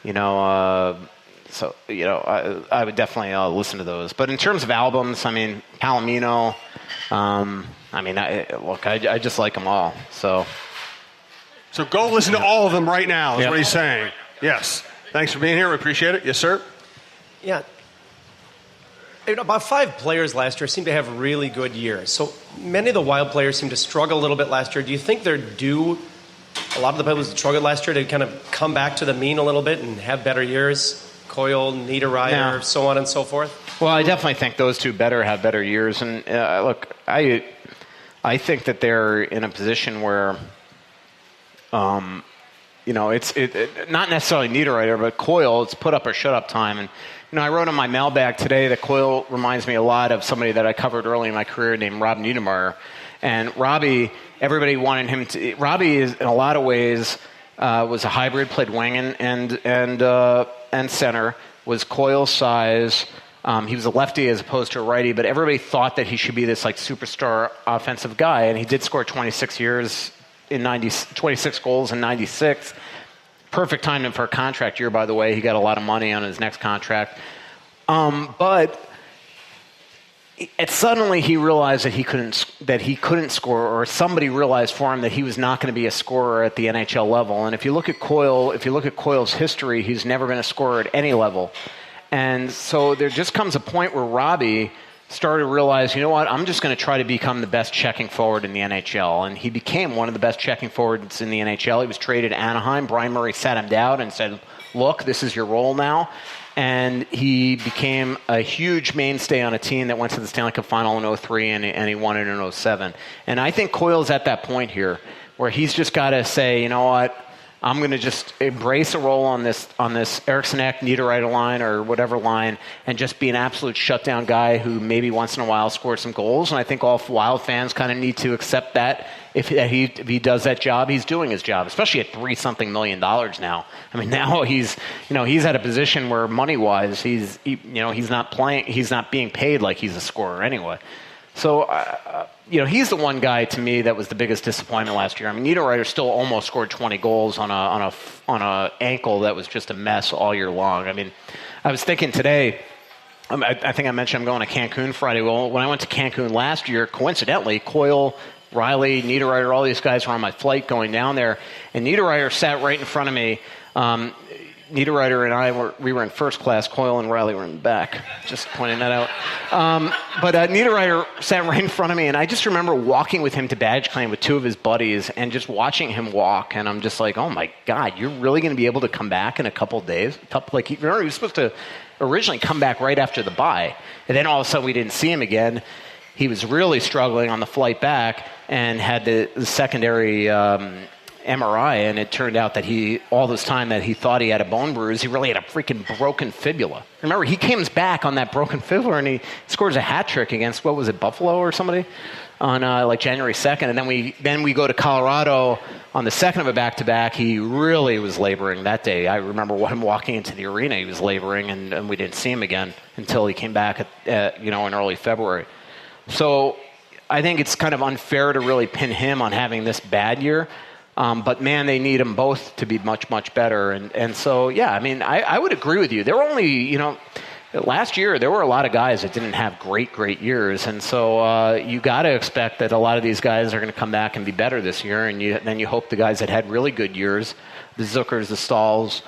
I would definitely listen to those. But in terms of albums, I mean, Palomino, I just like them all. So go listen to all of them right now is what he's saying. Yes. Thanks for being here. We appreciate it. Yes, sir. Yeah. About 5 players last year seem to have really good years. So many of the Wild players seem to struggle a little bit last year. Do you think they're due, a lot of the players that struggled last year, to kind of come back to the mean a little bit and have better years? Coyle, Niederreiter, so on and so forth? Well, I definitely think those two have better years. And look, I think that they're in a position where, it's not necessarily Niederreiter, but Coyle, it's put up or shut up time. And I wrote on my mailbag today that Coyle reminds me a lot of somebody that I covered early in my career named Rob Niedermeyer. And Robbie, everybody wanted him to. Robbie is, in a lot of ways, was a hybrid, played wing and center, was Coyle's size. He was a lefty as opposed to a righty, but everybody thought that he should be this superstar offensive guy, and he did score 26 goals in 96. Perfect timing for a contract year, by the way. He got a lot of money on his next contract. But suddenly he realized that he couldn't score, or somebody realized for him that he was not going to be a scorer at the NHL level. And if you look at Coyle's history, he's never been a scorer at any level. And so there just comes a point where Robbie started to realize, you know what, I'm just going to try to become the best checking forward in the NHL. And he became one of the best checking forwards in the NHL. He was traded to Anaheim. Brian Murray sat him down and said, look, this is your role now. And he became a huge mainstay on a team that went to the Stanley Cup Final in 2003, and he won it in 2007. And I think Coyle's at that point here where he's just got to say, you know what, I'm going to just embrace a role on this Eriksson Ek, Niederreiter line or whatever line, and just be an absolute shutdown guy who maybe once in a while scores some goals. And I think all Wild fans kind of need to accept that. If he does that job, he's doing his job, especially at $3-something million now. I mean, now he's at a position where money-wise, he's not being paid like he's a scorer anyway. So, he's the one guy to me that was the biggest disappointment last year. I mean, Niederreiter still almost scored 20 goals on a ankle that was just a mess all year long. I mean, I was thinking today, I think I mentioned I'm going to Cancun Friday. Well, when I went to Cancun last year, coincidentally, Coyle, Riley, Niederreiter, all these guys were on my flight going down there, and Niederreiter sat right in front of me. Niederreiter and I were in first class. Coyle and Riley were in the back. Just pointing that out. But Niederreiter sat right in front of me, and I just remember walking with him to baggage claim with 2 of his buddies and just watching him walk. And I'm just like, oh my God, you're really going to be able to come back in a couple of days? Remember, he was supposed to originally come back right after the bye, and then all of a sudden we didn't see him again. He was really struggling on the flight back and had the secondary MRI, and it turned out that all this time that he thought he had a bone bruise, he really had a freaking broken fibula. Remember, he comes back on that broken fibula, and he scores a hat trick against, what was it, Buffalo or somebody, on January 2nd. And then we go to Colorado on the second of a back-to-back. He really was laboring that day. I remember him walking into the arena. He was laboring, and we didn't see him again until he came back in early February. So I think it's kind of unfair to really pin him on having this bad year. But, man, they need them both to be much, much better. And so, yeah, I mean, I would agree with you. There were only, last year there were a lot of guys that didn't have great, great years. And so you got to expect that a lot of these guys are going to come back and be better this year. And then you hope the guys that had really good years, the Zuckers, the Stahls,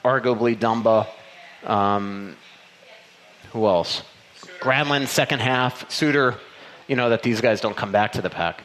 arguably Dumba, who else? Granlund, second half, Suter, that these guys don't come back to the pack.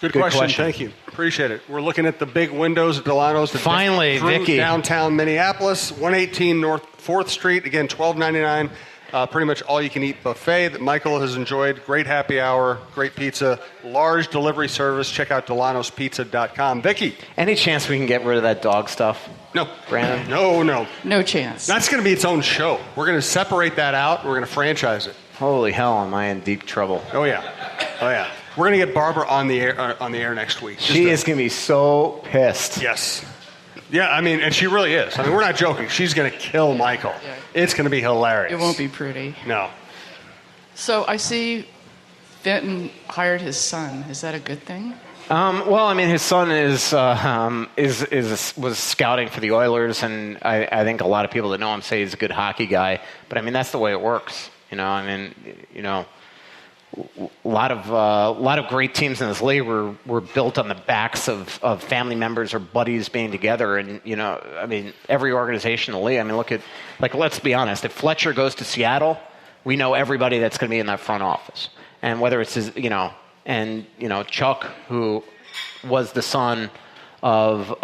Good question. Thank you. Appreciate it. We're looking at the big windows at Dulono's. Finally, Vicky. Downtown Minneapolis, 118 North 4th Street. Again, $12.99. Pretty much all-you-can-eat buffet that Michael has enjoyed. Great happy hour, great pizza, large delivery service. Check out Dulono'sPizza.com. Vicky. Any chance we can get rid of that dog stuff? No. Brandon? No. No chance. That's going to be its own show. We're going to separate that out. We're going to franchise it. Holy hell, am I in deep trouble. Oh, yeah. We're going to get Barbara on the air next week. She is going to be so pissed. Yes. Yeah, I mean, and she really is. I mean, we're not joking. She's going to kill Michael. Yeah. It's going to be hilarious. It won't be pretty. No. So I see Fenton hired his son. Is that a good thing? Well, I mean, his son was scouting for the Oilers, and I think a lot of people that know him say he's a good hockey guy. But I mean, that's the way it works. I mean, a lot of great teams in this league were built on the backs of family members or buddies being together. And I mean, every organization in the league. I mean, let's be honest. If Fletcher goes to Seattle, we know everybody that's going to be in that front office, and whether it's his, Chuck, who was the son of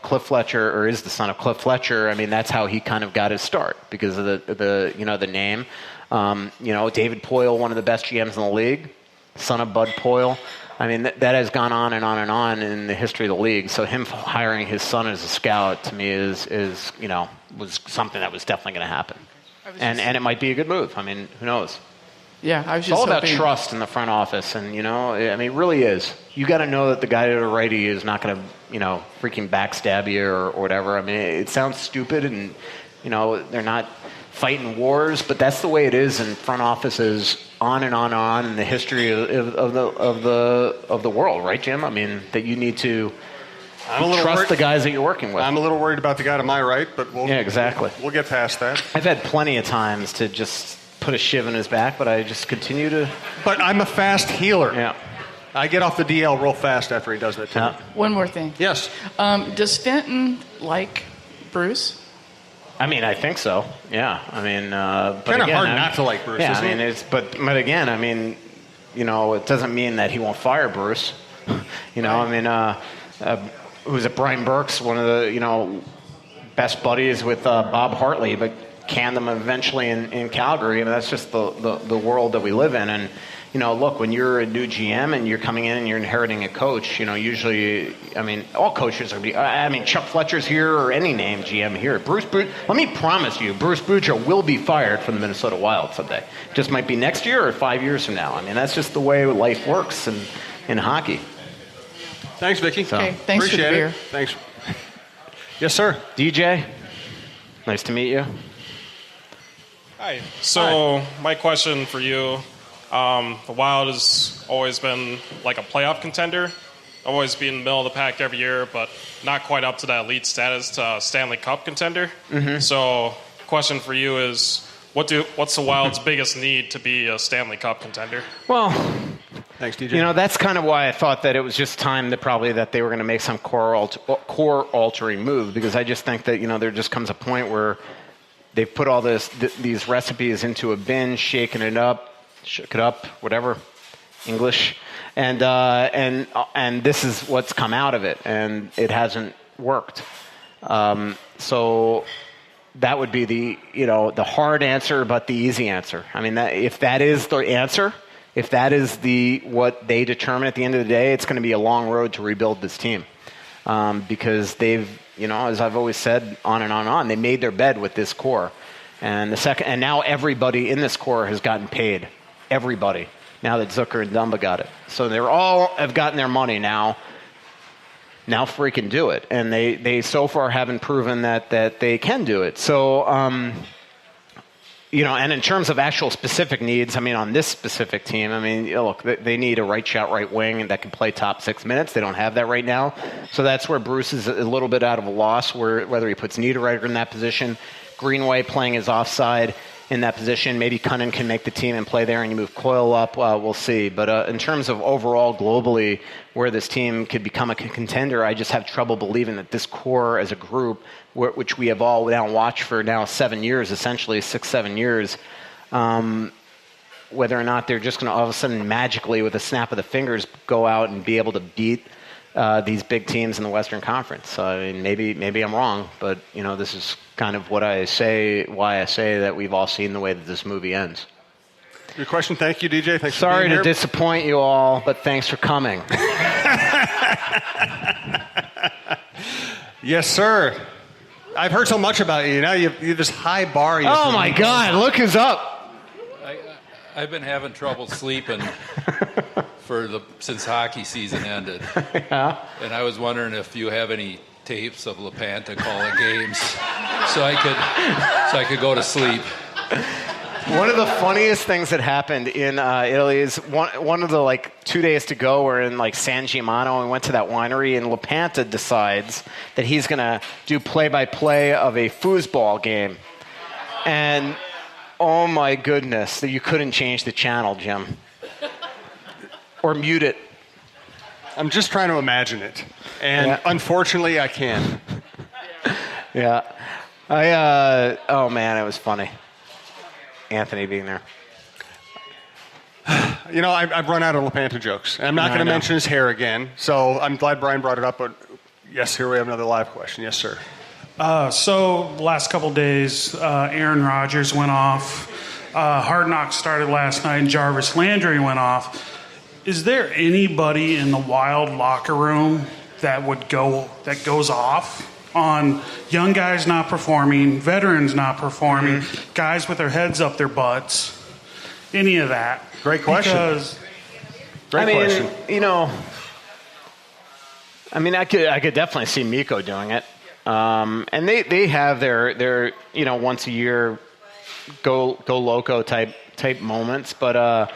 Cliff Fletcher, or is the son of Cliff Fletcher. I mean, that's how he kind of got his start because of the name. David Poyle, one of the best GMs in the league, son of Bud Poyle. I mean, that has gone on and on and on in the history of the league. So him hiring his son as a scout to me was something that was definitely going to happen, and it might be a good move. I mean, who knows? Yeah, I was just it's all hoping... about trust in the front office, and I mean, it really is. You got to know that the guy to the righty is not going to, freaking backstab you or whatever. I mean, it sounds stupid, and they're not fighting wars, but that's the way it is in front offices on and on and on in the history of the world, right, Jim? I mean, that you need to trust the guys that you're working with. I'm a little worried about the guy to my right, but exactly. We'll get past that. I've had plenty of times to just put a shiv in his back, but I just continue to. But I'm a fast healer. Yeah. I get off the DL real fast after he does that to me. One more thing. Yes. Does Fenton like Bruce? I mean, I think so. Yeah. I mean, but kind of again, hard not to like Bruce. Yeah. Isn't I mean, it? but again, I mean, it doesn't mean that he won't fire Bruce. I mean, who's it? Brian Burke's one of the best buddies with Bob Hartley, but canned them eventually in Calgary. I mean, that's just the world that we live in. And look, when you're a new GM and you're coming in and you're inheriting a coach, usually, I mean, all coaches are. I mean, Chuck Fletcher's here or any name GM here. Bruce Boucher, let me promise you, Bruce Boucher will be fired from the Minnesota Wild someday. Just might be next year or 5 years from now. I mean, that's just the way life works in hockey. Thanks, Vicky. So, okay, thanks appreciate for the beer. it. Thanks. Yes, sir. DJ, nice to meet you. Hi. So my question for you, the Wild has always been like a playoff contender, always be in the middle of the pack every year, but not quite up to that elite status to Stanley Cup contender. Mm-hmm. So question for you is, what's the Wild's biggest need to be a Stanley Cup contender? Well, thanks, DJ. That's kind of why I thought that it was just time that they were going to make some core altering move, because I just think that there just comes a point where they've put all these recipes into a bin, shook it up, whatever, English, and this is what's come out of it, and it hasn't worked. So that would be the hard answer, but the easy answer. I mean, if that is the answer, if that is what they determine at the end of the day, it's going to be a long road to rebuild this team, because they've. As I've always said, on and on and on, they made their bed with this core. And now everybody in this core has gotten paid. Everybody. Now that Zucker and Dumba got it. So they all have gotten their money now. Now freaking do it. And they so far haven't proven that they can do it. So, and in terms of actual specific needs, I mean, on this specific team, I mean, look, they need a right shot, right wing that can play top 6 minutes. They don't have that right now. So that's where Bruce is a little bit out of a loss, whether he puts Niederreiter in that position, Greenway playing his offside in that position. Maybe Cunnin can make the team and play there, and you move Coyle up. We'll see. But in terms of overall, globally, where this team could become a contender, I just have trouble believing that this core as a group, which we have all now watched for now 7 years, essentially 6-7 years, whether or not they're just going to all of a sudden magically, with a snap of the fingers, go out and be able to beat these big teams in the Western Conference. So, I mean, maybe I'm wrong, but this is kind of why I say that we've all seen the way that this movie ends. Your question. Thank you, DJ. Thanks Sorry for being to here. disappoint you all, but thanks for coming. Yes, sir. I've heard so much about you. Now you have this high bar. Oh my God! Look who's up. I've been having trouble sleeping since hockey season ended. Yeah. And I was wondering if you have any tapes of LaPanta calling games so I could go to sleep. One of the funniest things that happened in Italy is one of the 2 days to go. We're in San Gimignano, and we went to that winery, and Lepanta decides that he's going to do play-by-play of a foosball game. And oh my goodness, that you couldn't change the channel, Jim. Or mute it. I'm just trying to imagine it. And unfortunately, I can. Yeah. Oh man, it was funny. Anthony being there. I've run out of Lepanta jokes. I'm not going to mention his hair again, so I'm glad Brian brought it up. But yes, here we have another live question. Yes, sir. So the last couple days, Aaron Rodgers went off. Hard Knocks started last night, and Jarvis Landry went off. Is there anybody in the Wild locker room that goes off on young guys not performing, veterans not performing, guys with their heads up their butts, any of that? Great question. Great question. I could definitely see Miko doing it. And they have their once a year go loco type moments, but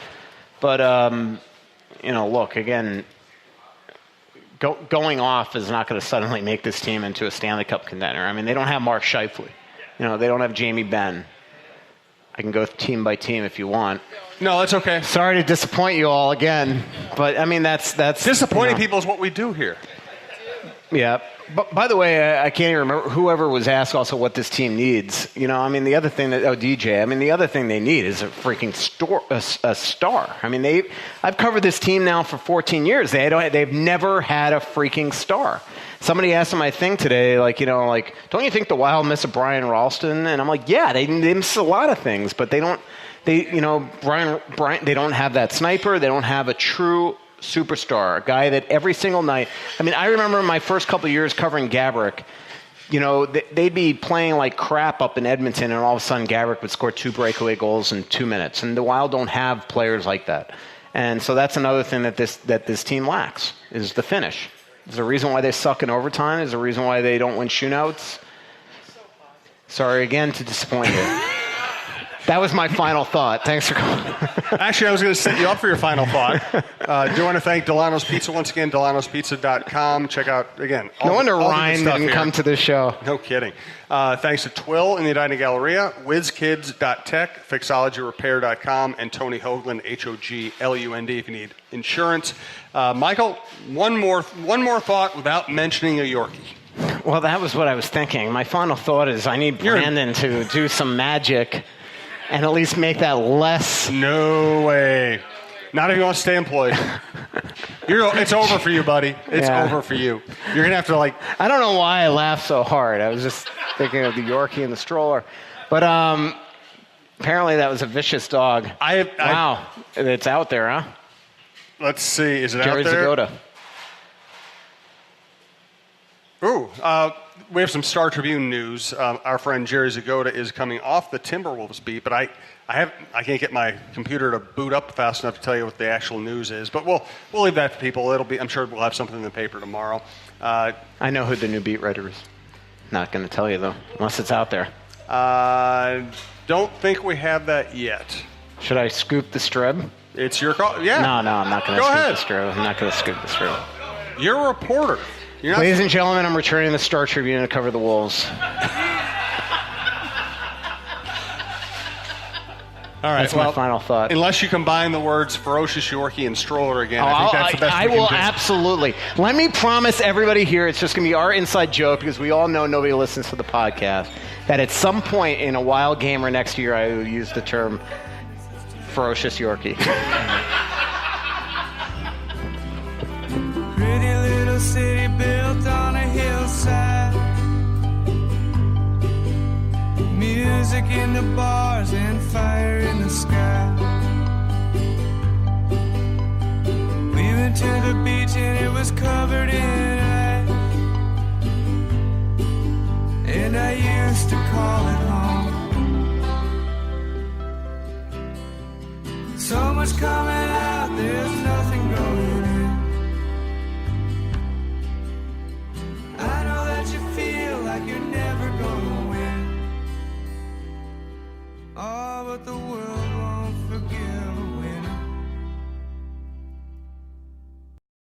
look, again, going off is not going to suddenly make this team into a Stanley Cup contender. I mean, they don't have Mark Scheifele. They don't have Jamie Benn. I can go team by team if you want. No, that's okay. Sorry to disappoint you all again, but I mean that's disappointing people is what we do here. Yeah. But by the way, I can't even remember whoever was asked also what this team needs. The other thing the other thing they need is a freaking star. I mean, I've covered this team now for 14 years. They've never had a freaking star. Somebody asked them, I think today, don't you think the Wild miss a Brian Ralston? And I'm like, yeah, they miss a lot of things, but they don't. Brian, they don't have that sniper. They don't have a true superstar, a guy that every single night. I mean, I remember my first couple of years covering Gaborik. They'd be playing like crap up in Edmonton, and all of a sudden Gaborik would score 2 breakaway goals in 2 minutes. And the Wild don't have players like that. And so that's another thing that this team lacks is the finish. There's a reason why they suck in overtime. There's a reason why they don't win shootouts. Sorry again to disappoint you. That was my final thought. Thanks for calling. Actually, I was going to set you up for your final thought. Do want to thank Dulono's Pizza once again, Dulono'sPizza.com. Check out, again, no wonder Ryan didn't come to this show. No kidding. Thanks to Twill in the Edina Galleria, Whizkids.tech, Fixologyrepair.com, and Tony Hoaglund, Hoglund, if you need insurance. Michael, one more thought without mentioning a Yorkie. Well, that was what I was thinking. My final thought is I need Brandon to do some magic and at least make that less. No way. Not if you want to stay employed. It's over for you, buddy. It's over for you. You're going to have to I don't know why I laughed so hard. I was just thinking of the Yorkie and the stroller. But apparently that was a vicious dog. Wow. It's out there, huh? Let's see. Is it Jerry out there? Zgoda. Ooh, we have some Star Tribune news. Our friend Jerry Zgoda is coming off the Timberwolves beat, but I can't get my computer to boot up fast enough to tell you what the actual news is. But we'll leave that to people. I'm sure we'll have something in the paper tomorrow. I know who the new beat writer is. Not going to tell you though, unless it's out there. Don't think we have that yet. Should I scoop the strib? It's your call. Yeah. No, I'm not going to scoop the strib. I'm not going to scoop the strib. You're a reporter. Ladies and gentlemen, I'm returning the Star Tribune to cover the Wolves. All right, that's my final thought. Unless you combine the words ferocious Yorkie and stroller again, I think that's the best I we can will do. Absolutely. Let me promise everybody here, it's just going to be our inside joke because we all know nobody listens to the podcast, that at some point in a Wild gamer next year, I will use the term ferocious Yorkie. Pretty little city built on a hillside. Music in the bars and fire in the sky. We went to the beach and it was covered in